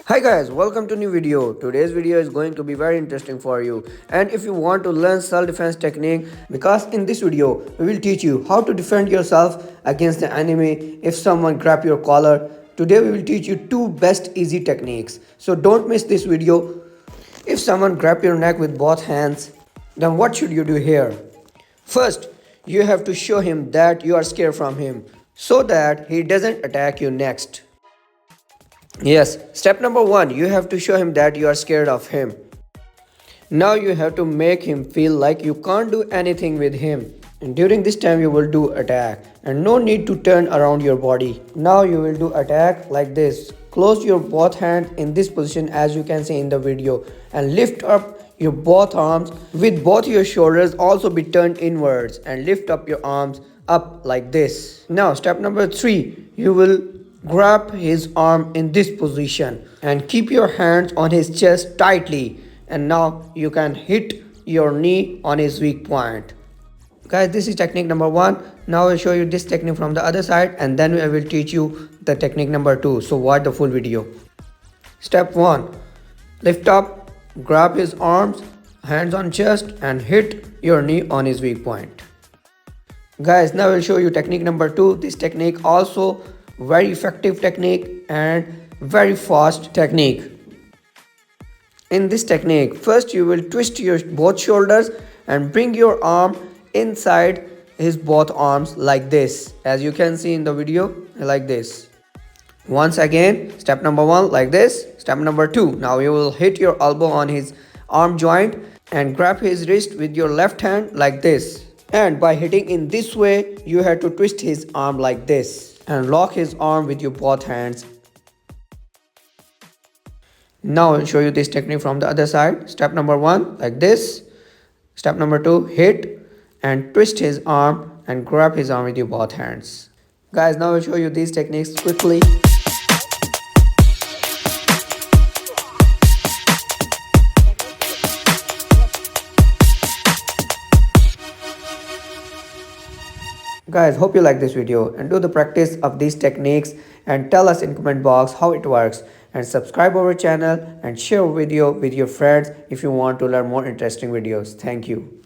Hi guys, welcome to new video. Today's video is going to be very interesting for you. And if you want to learn self-defense technique, because in this video, we will teach you how to defend yourself against the enemy if someone grab your collar. Today we will teach you two best easy techniques. So don't miss this video. If someone grab your neck with both hands, then what should you do here? First, you have to show him that you are scared from him so that he doesn't attack you next. Yes, step number one, you have to show him that you are scared of him. Now you have to make him feel like you can't do anything with him. And during this time you will do attack and no need to turn around your body. Now you will do attack like this. Close your both hands in this position as you can see in the video and lift up your both arms with both your shoulders also be turned inwards and lift up your arms up like this. Now step number 3, you will grab his arm in this position and keep your hands on his chest tightly, and now you can hit your knee on his weak point. Guys, this is technique number 1. Now I'll show you this technique from the other side and then I will teach you the technique number 2. So watch the full video. Step 1. Lift up, grab his arms, hands on chest and hit your knee on his weak point. Guys, now I'll show you technique number 2. This technique also very effective technique and very fast technique. In this technique, first you will twist your both shoulders and bring your arm inside his both arms like this, as you can see in the video, like this. Once again, step number 1 like this. Step number 2, now you will hit your elbow on his arm joint and grab his wrist with your left hand like this, and by hitting in this way you have to twist his arm like this and lock his arm with your both hands. Now I'll show you this technique from the other side. Step number 1 like this. Step number 2, hit and twist his arm and grab his arm with your both hands. Guys, now I'll show you these techniques quickly. Guys, hope you like this video and do the practice of these techniques and tell us in comment box how it works, and subscribe our channel and share video with your friends if you want to learn more interesting videos. Thank you.